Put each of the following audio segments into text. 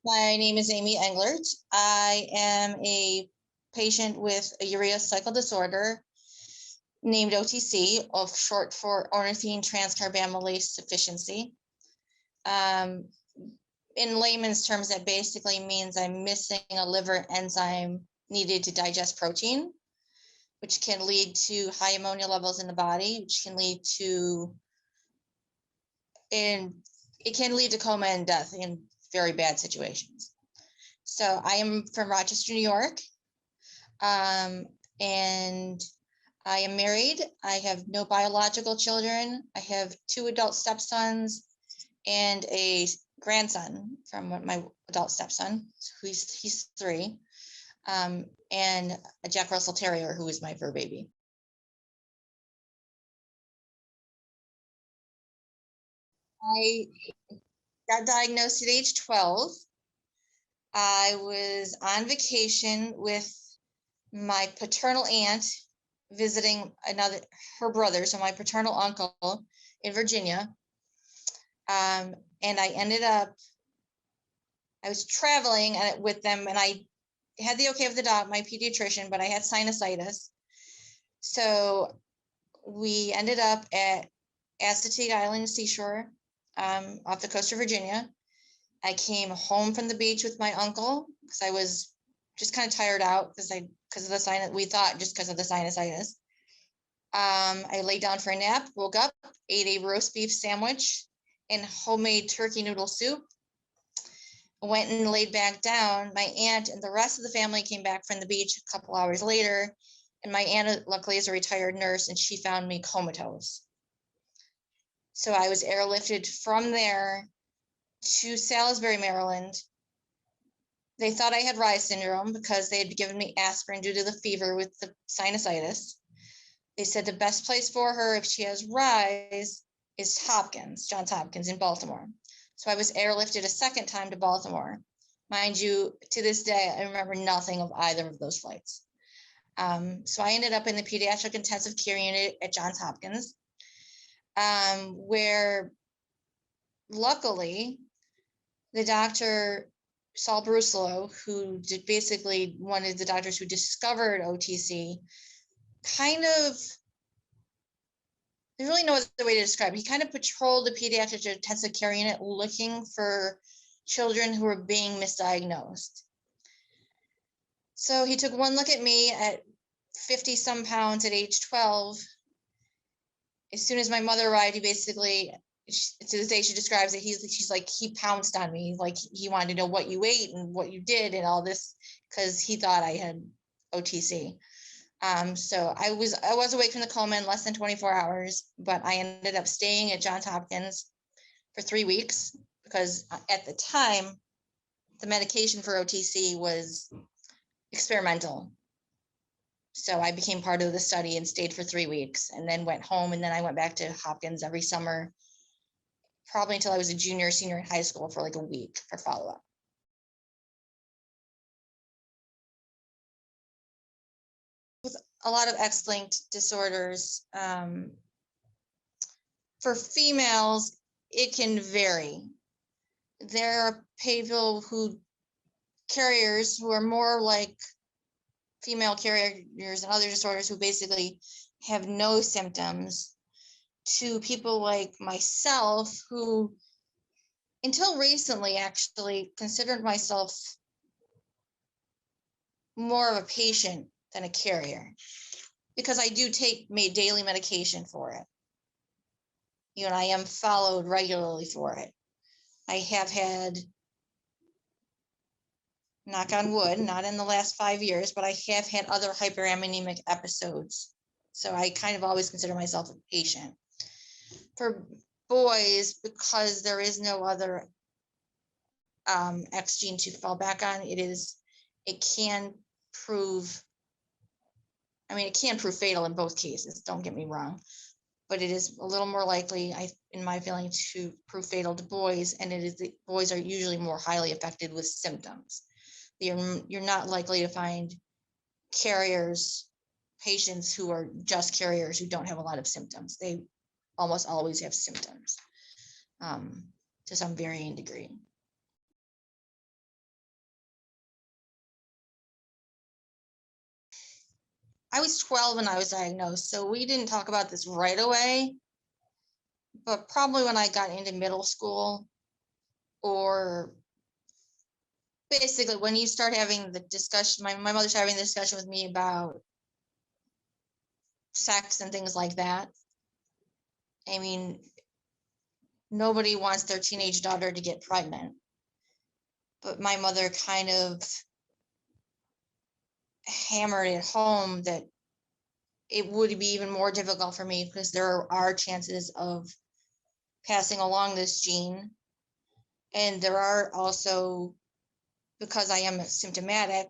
My name is Amy Englert. I am a patient with a urea cycle disorder named OTC, of short for ornithine transcarbamylase deficiency. In layman's terms, that basically means I'm missing a liver enzyme needed to digest protein, which can lead to high ammonia levels in the body, which can lead to coma and death in very bad situations. So I am from Rochester, New York, and I am married. I have no biological children. I have 2 adult stepsons and a grandson from my adult stepson, he's 3, and a Jack Russell Terrier who is my fur baby. I got diagnosed at age 12. I was on vacation with my paternal aunt visiting her brother, so my paternal uncle in Virginia. And I was traveling with them, and I had the okay of the doc, my pediatrician, but I had sinusitis. So we ended up at Assateague Island Seashore, off the coast of Virginia. I came home from the beach with my uncle because I was just kind of tired out because of the sinus. We thought just because of the sinusitis. I laid down for a nap, woke up, ate a roast beef sandwich and homemade turkey noodle soup. Went and laid back down. My aunt and the rest of the family came back from the beach a couple hours later, and my aunt luckily is a retired nurse, and she found me comatose. So I was airlifted from there to Salisbury, Maryland. They thought I had Reye syndrome because they had given me aspirin due to the fever with the sinusitis. They said the best place for her if she has Reye is Johns Hopkins in Baltimore. So I was airlifted a second time to Baltimore. Mind you, to this day, I remember nothing of either of those flights. So I ended up in the pediatric intensive care unit at Johns Hopkins, where luckily the doctor, Saul Bruslow, who basically one of the doctors who discovered OTC, there's really no other way to describe it. He kind of patrolled the pediatric intensive care unit looking for children who were being misdiagnosed. So he took one look at me at 50 some pounds at age 12. As soon as my mother arrived, he basically, to this day, she describes it, she's like, he pounced on me. Like he wanted to know what you ate and what you did and all this, because he thought I had OTC. So I was awake from the coma in less than 24 hours, but I ended up staying at Johns Hopkins for 3 weeks because at the time, the medication for OTC was experimental. So I became part of the study and stayed for 3 weeks and then went home. And then I went back to Hopkins every summer, probably until I was a junior, senior in high school for like a week for follow-up. With a lot of X-linked disorders, for females, it can vary. There are people carriers who are more like female carriers and other disorders who basically have no symptoms, to people like myself who until recently actually considered myself more of a patient than a carrier, because I do take daily medication for it. I am followed regularly for it. I have had, knock on wood, not in the last 5 years, but I have had other hyperammonemic episodes. So I kind of always consider myself a patient. For boys, because there is no other X gene to fall back on, it can prove fatal in both cases, don't get me wrong, but it is a little more likely, in my feeling, to prove fatal to boys, and the boys are usually more highly affected with symptoms. You're not likely to find patients who are just carriers who don't have a lot of symptoms. They almost always have symptoms, to some varying degree. I was 12 when I was diagnosed, so we didn't talk about this right away. But probably when I got into middle school, or basically when you start having the discussion, my mother's having the discussion with me about sex and things like that. I mean, nobody wants their teenage daughter to get pregnant. But my mother kind of hammered it home that it would be even more difficult for me because there are chances of passing along this gene. And there are also, because I am symptomatic,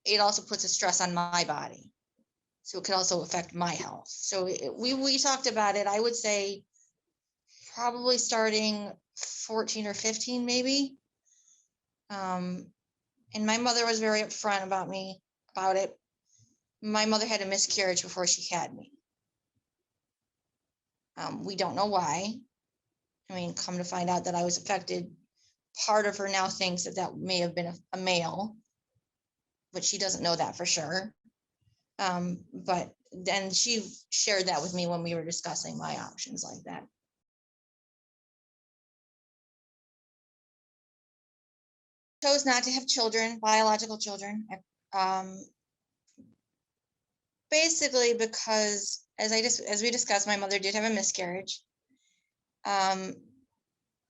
it also puts a stress on my body. So it could also affect my health. So we talked about it, I would say probably starting 14 or 15, maybe. And my mother was very upfront about it. My mother had a miscarriage before she had me. We don't know why. I mean, come to find out that I was affected, part of her now thinks that may have been a male, but she doesn't know that for sure. But then she shared that with me when we were discussing my options like that. Chose not to have children, biological children. Basically because as we discussed, my mother did have a miscarriage.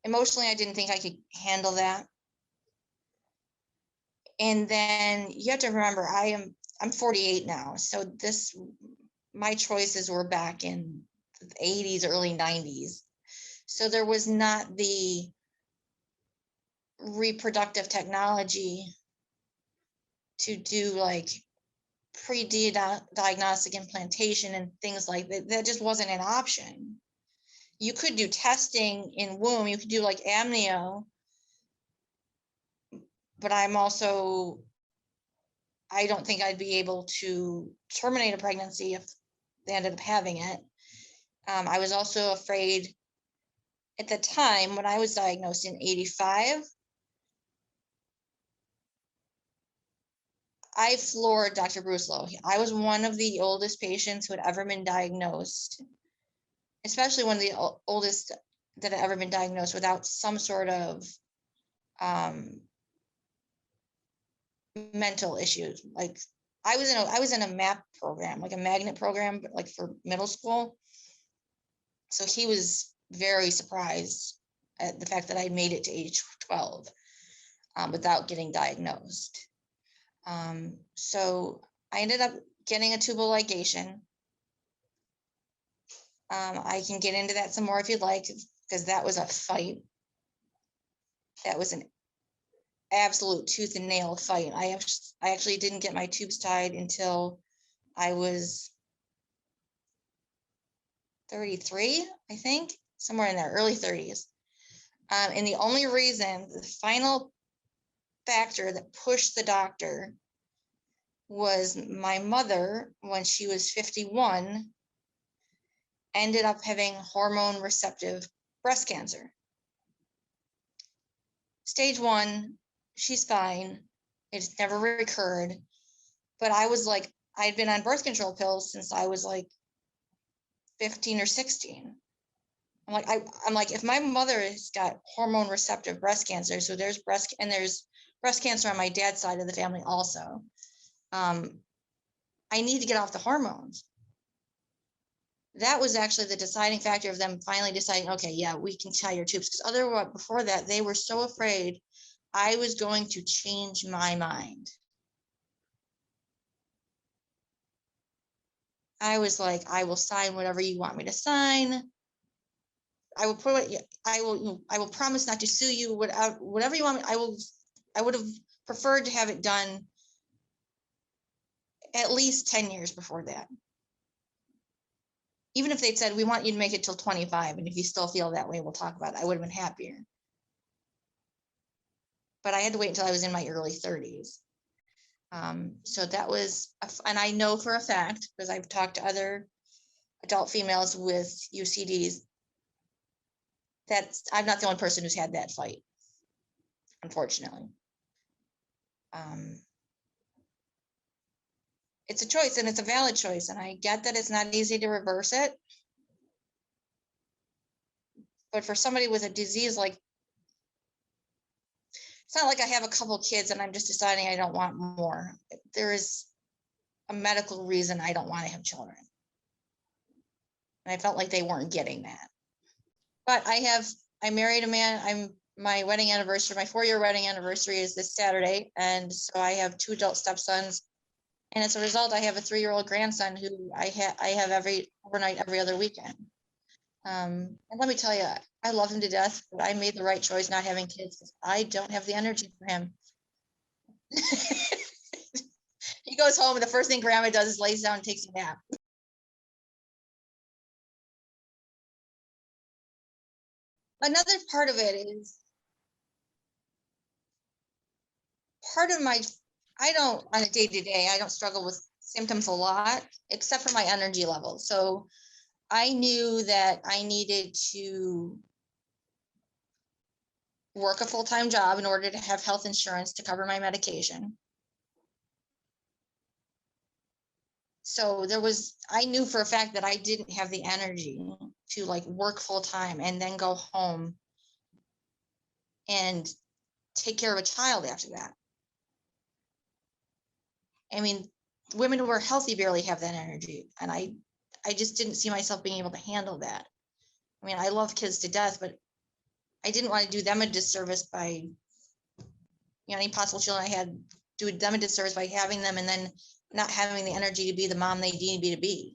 Emotionally, I didn't think I could handle that. And then you have to remember, I'm 48 now, so my choices were back in the 80s, early 90s. So there was not the reproductive technology to do like pre-diagnostic implantation and things like that. That just wasn't an option. You could do testing in womb, you could do like amnio, but I don't think I'd be able to terminate a pregnancy if they ended up having it. I was also afraid at the time when I was diagnosed in 85, I floored Dr. Bruslow. I was one of the oldest patients who had ever been diagnosed, especially one of the oldest that had ever been diagnosed without some sort of mental issues. Like I was in a MAP program, like a magnet program, but like for middle school. So he was very surprised at the fact that I made it to age 12 without getting diagnosed. So I ended up getting a tubal ligation. I can get into that some more if you'd like, because that was a fight. That was an absolute tooth and nail fight. I actually didn't get my tubes tied until I was 33, I think, somewhere in there, early 30s. And the only reason, the final factor that pushed the doctor was my mother, when she was 51, ended up having hormone receptive breast cancer. Stage 1, she's fine. It's never recurred. But I was like, I'd been on birth control pills since I was like 15 or 16. I'm like, if my mother has got hormone receptive breast cancer, so there's breast cancer on my dad's side of the family also. I need to get off the hormones. That was actually the deciding factor of them finally deciding, okay, yeah, we can tie your tubes. Because otherwise, before that, they were so afraid I was going to change my mind. I was like, I will sign whatever you want me to sign. I will promise not to sue you, whatever you want me. I would have preferred to have it done at least 10 years before that. Even if they'd said, we want you to make it till 25, and if you still feel that way, we'll talk about it, I would have been happier. But I had to wait until I was in my early 30s. So that was, and I know for a fact, because I've talked to other adult females with UCDs, that I'm not the only person who's had that fight, unfortunately. it's a choice and it's a valid choice. And I get that it's not easy to reverse it. But for somebody with a disease like, it's not like I have a couple kids and I'm just deciding I don't want more. There is a medical reason I don't want to have children. And I felt like they weren't getting that. But I married a man. My wedding anniversary, my 4-year wedding anniversary is this Saturday. And so I have 2 adult stepsons. And as a result, I have a 3-year-old grandson who I have every overnight, every other weekend. And let me tell you, I love him to death, but I made the right choice not having kids because I don't have the energy for him. He goes home and the first thing grandma does is lays down and takes a nap. Another part of it is part of my, I don't, on a day-to-day, I don't struggle with symptoms a lot, except for my energy level. So I knew that I needed to work a full-time job in order to have health insurance to cover my medication. So I knew for a fact that I didn't have the energy to like work full-time and then go home and take care of a child after that. I mean, women who are healthy barely have that energy. And I just didn't see myself being able to handle that. I mean, I love kids to death, but I didn't want to do them a disservice by, any possible children I had, do them a disservice by having them and then not having the energy to be the mom they need me to be.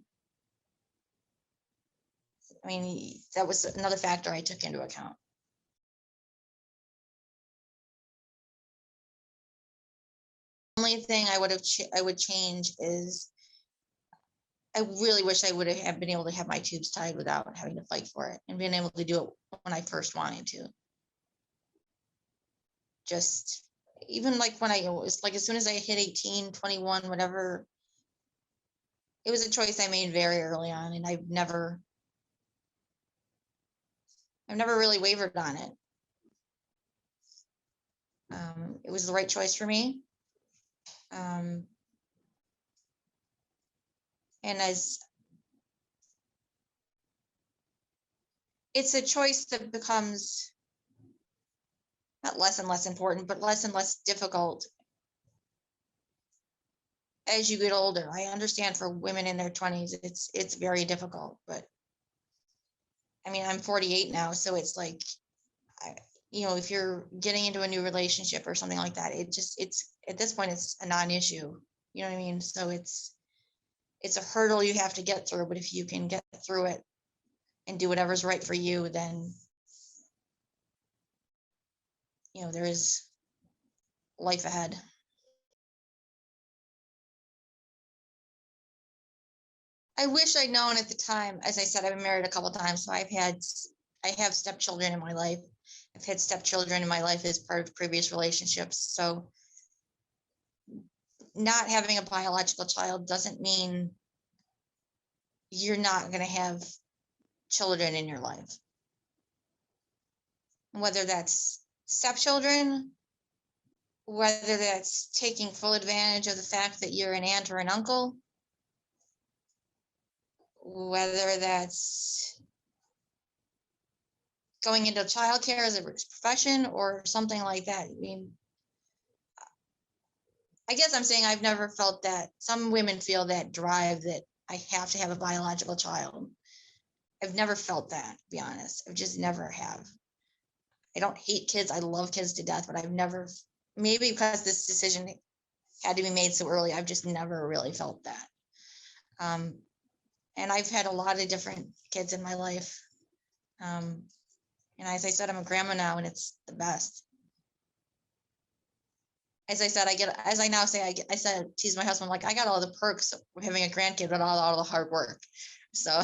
I mean, that was another factor I took into account. Only thing I would change is I really wish I would have been able to have my tubes tied without having to fight for it and being able to do it when I first wanted to. Just even like when I was like, as soon as I hit 18, 21, whatever, it was a choice I made very early on, and I've never really wavered on it. It was the right choice for me. And as it's a choice that becomes not less and less important, but less and less difficult as you get older. I understand for women in their 20s, it's very difficult, but I mean, I'm 48 now, so it's like, if you're getting into a new relationship or something like that, it's at this point, it's a non-issue. You know what I mean? So it's a hurdle you have to get through, but if you can get through it and do whatever's right for you, then, there is life ahead. I wish I'd known at the time. As I said, I've been married a couple of times, so I have stepchildren in my life. I've had stepchildren in my life as part of previous relationships. So not having a biological child doesn't mean you're not going to have children in your life. Whether that's stepchildren, whether that's taking full advantage of the fact that you're an aunt or an uncle, whether that's going into childcare as a profession or something like that. I mean, I guess I'm saying I've never felt that. Some women feel that drive that I have to have a biological child. I've never felt that, to be honest. I've just never have. I don't hate kids. I love kids to death, but I've never, maybe because this decision had to be made so early, I've just never really felt that. And I've had a lot of different kids in my life. And as I said, I'm a grandma now, and it's the best. As I said, I said, tease my husband, like, I got all the perks of having a grandkid, but all the hard work. So